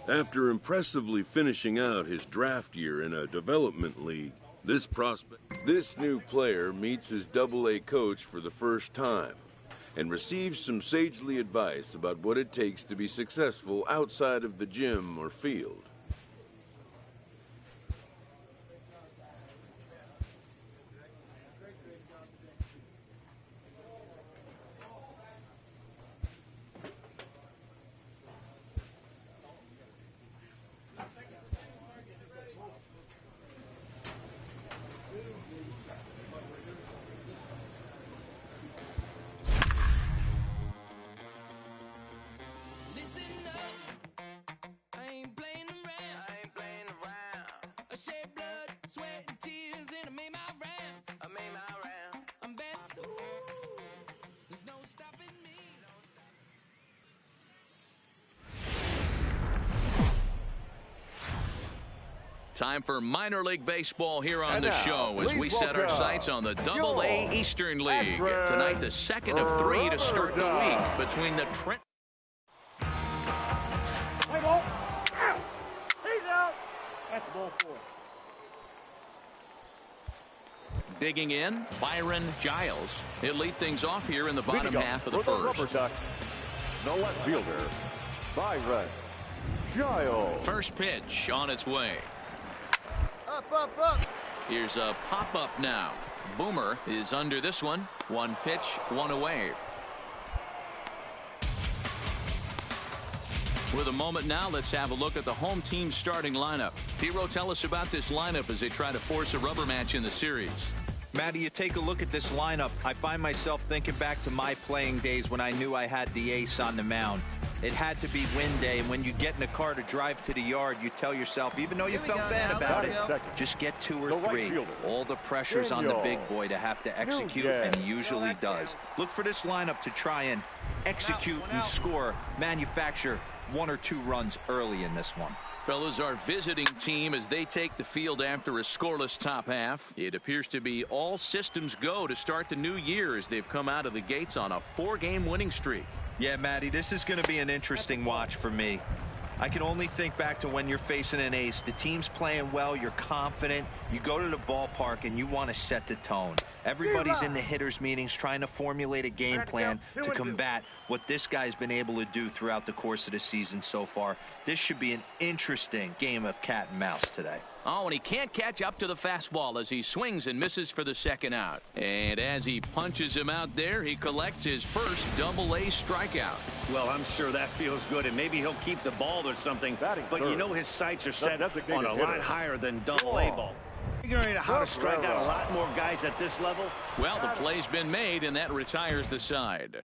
After impressively finishing out his draft year in a development league, this new player meets his Double-A coach for the first time and receives some sagely advice about what it takes to be successful outside of the gym or field. Time for minor league baseball here on the show as we set our sights on the Double-A Eastern League. Tonight, the second of 3 to start the week between the Trent. Play ball. He's out. That's ball 4. Digging in, Byron Giles. He'll lead things off here in the bottom half of the first. The left fielder, Byron Giles. First pitch on its way. Up. Here's a pop-up now. Boomer is under this one. 1 pitch, 1 away. With a moment now, let's have a look at the home team's starting lineup. Hero, tell us about this lineup as they try to force a rubber match in the series. Matty, you take a look at this lineup. I find myself thinking back to my playing days when I knew I had the ace on the mound. It had to be win day, and when you get in a car to drive to the yard, you tell yourself, even though you felt bad about it, just get 2 or 3. All the pressure's on the big boy to have to execute, and he usually does. Look for this lineup to try and execute and score, manufacture 1 or 2 runs early in this one. Fellas, our visiting team as they take the field after a scoreless top half. It appears to be all systems go to start the new year as they've come out of the gates on a 4-game winning streak. Yeah, Matty, this is going to be an interesting watch for me. I can only think back to when you're facing an ace. The team's playing well, you're confident, you go to the ballpark and you want to set the tone. Everybody's in the hitters meetings trying to formulate a game plan to combat what this guy's been able to do throughout the course of the season so far. This should be an interesting game of cat and mouse today. Oh, and he can't catch up to the fastball as he swings and misses for the second out. And as he punches him out there, he collects his first Double-A strikeout. Well, I'm sure that feels good, and maybe he'll keep the ball or something. But you know his sights are set on a lot higher than Double-A ball. Figuring out how to strike out a lot more guys at this level. Well, the play's been made, and that retires the side.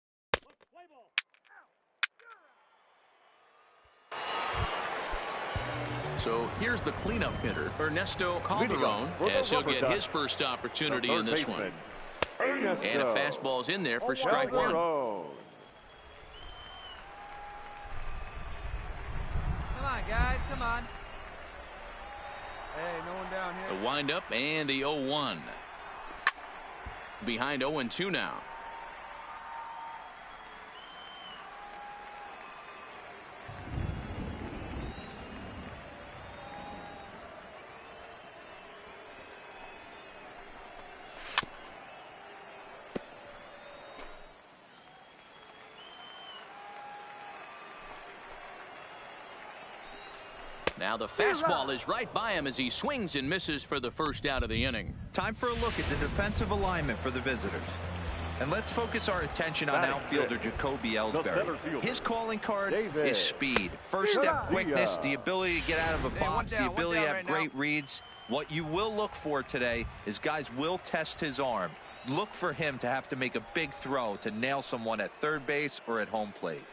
So here's the cleanup hitter, Ernesto Calderon, as he'll get his first opportunity in this one. And a fastball's in there for strike 1. Come on, guys, come on. Hey, no one down here. The windup and the 0-1. Behind 0-2 now. Now the fastball is right by him as he swings and misses for the first out of the inning. Time for a look at the defensive alignment for the visitors. And let's focus our attention on outfielder Jacoby Ellsbury. His calling card is speed. First step quickness, the ability to get out of a box, the ability to have great reads. What you will look for today is guys will test his arm. Look for him to have to make a big throw to nail someone at third base or at home plate.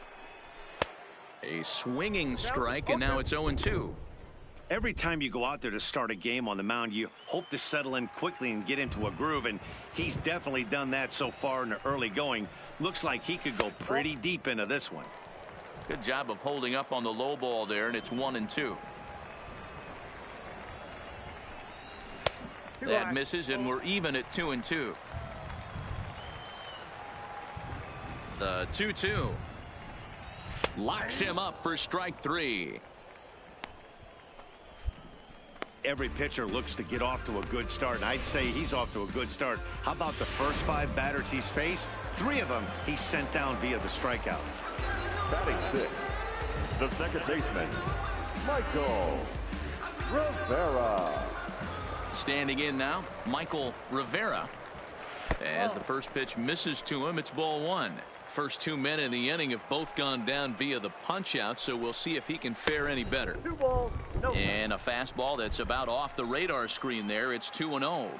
A swinging strike, and now it's 0-2. Every time you go out there to start a game on the mound, you hope to settle in quickly and get into a groove, and he's definitely done that so far in the early going. Looks like he could go pretty deep into this one. Good job of holding up on the low ball there, and it's 1-2. That misses, and we're even at 2-2. The 2-2. Locks him up for strike 3. every pitcher looks to get off to a good start, and I'd say he's off to a good start. How about the first 5 batters he's faced? 3 of them he sent down via the strikeout. Batting 6, the second baseman, Michael Rivera. Standing in now, Michael Rivera. As the first pitch misses to him, it's ball 1. First 2 men in the inning have both gone down via the punch out, so we'll see if he can fare any better. 2 balls, no. And a fastball that's about off the radar screen there. It's 2-0.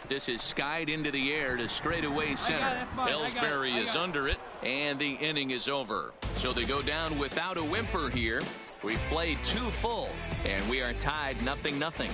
This is skied into the air to straightaway center. Ellsbury is under it, and the inning is over. So they go down without a whimper here. We played 2 full, and we are tied 0-0.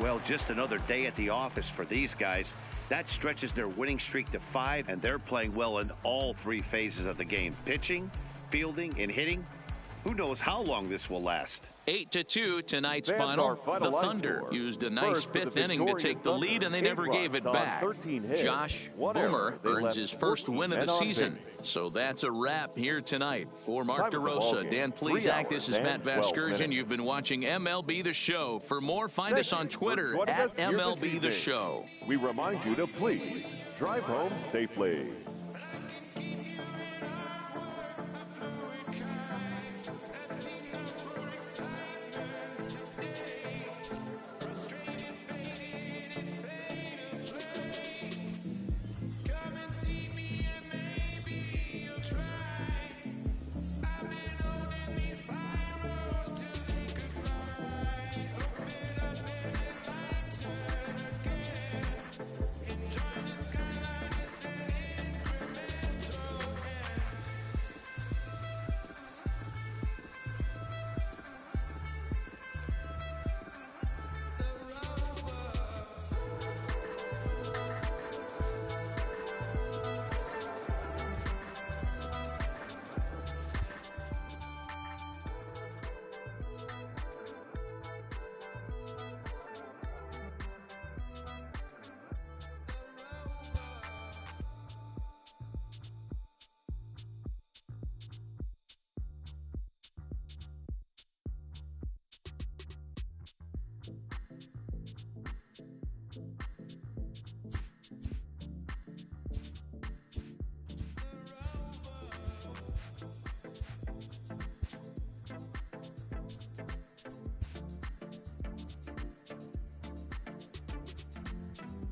Well, just another day at the office for these guys. That stretches their winning streak to 5, and they're playing well in all 3 phases of the game. Pitching, fielding, and hitting. Who knows how long this will last? 8-2 tonight's Fans final. are The finalized Thunder score. used a nice First for the 5th inning to take victorious the lead, and they Thunder, never 8 gave it runs on back. 13 hits, Josh 1 Boomer error. They earns left his first 14 win of men the on season. base. So that's a wrap here tonight. For Mark Time of the DeRosa, ballgame, Dan 3 Plesac, this is hours Matt and 12 Vasgersian. minutes. You've been watching MLB The Show. For more, find us on Thank you Twitter for joining at us here this MLB The evening. Show. We remind you to please drive home safely.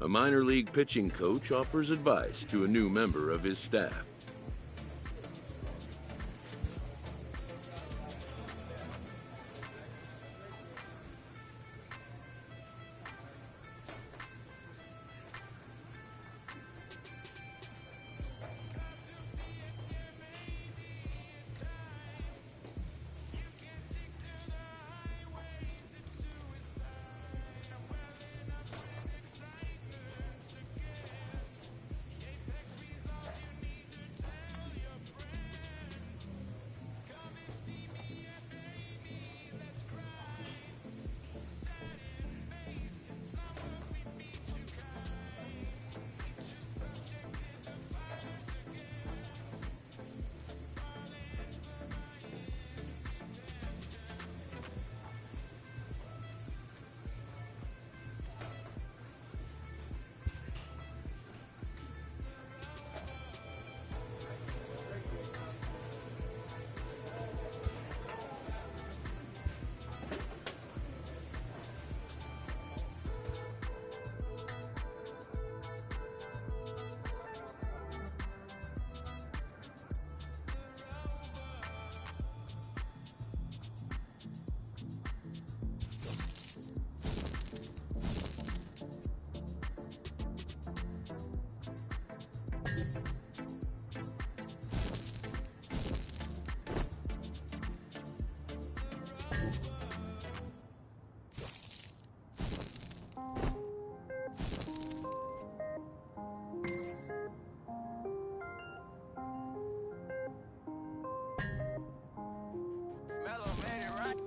A minor league pitching coach offers advice to a new member of his staff.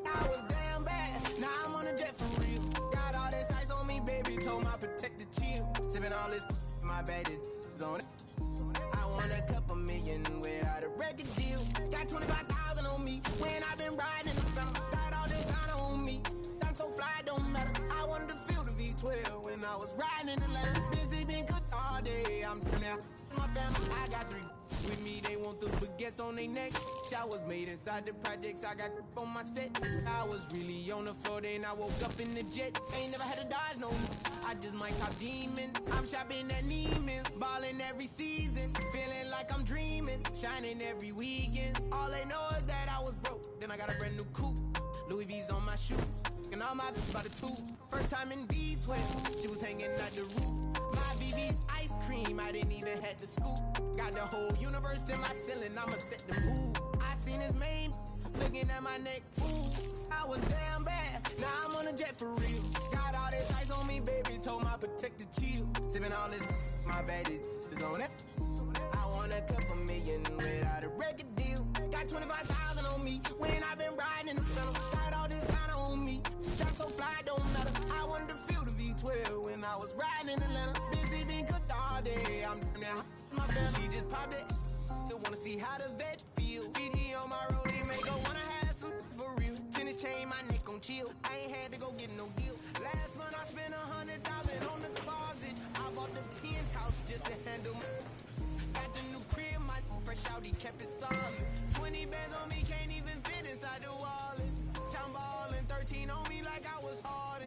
I was damn bad. Now I'm on a jet for real. Got all this ice on me, baby. Told my protector chill. Sipping all this, my bad is on it. I won a couple million without a record deal. Got 25,000 on me when I've been riding in the summer. Got all this honor on me. I'm so fly, don't matter. I wanted to feel the V12 when I was riding in the ladder. Busy been good all day. I'm now my family. I got 3 with me. They want the baguettes on their neck. I was made inside the projects. I got on my set. I was really on the floor. Then I woke up in the jet. Ain't never had to dodge no more. I just might cop demon. I'm shopping at Neiman's, balling every season, feeling like I'm dreaming, shining every weekend. All they know is that I was broke. Then I got a brand new coupe, Louis V's on my shoes, and all my by the tubes. First time in V12, she was hanging at the roof. My BB's ice cream, I didn't even have to scoop. Got the whole universe in my ceiling, I'ma set the mood. I seen his main, looking at my neck, ooh. I was damn bad, now I'm on a jet for real. Got all this ice on me, baby, told my protector chill. Sipping all this, my bad is on it. I won a couple million without a record deal. Got 25,000 on me when I've been riding in the summer. Got all this honor on me, I'm so fly, don't matter. I wanted to feel the V12 when I was riding in Atlanta. Busy been cooked all day, I'm now my family. She just popped it, still wanna see how the vet feel. Fiji on my road, they make her wanna have some for real. Tennis chain, my neck on chill. I ain't had to go get no deal. Last month I spent 100,000 on the closet. I bought the penthouse just to handle my. Got the new crib, my fresh out, he kept it solid. 20 bands on me, can't even fit inside the wallet. Time ballin', 13 on me like I was hard.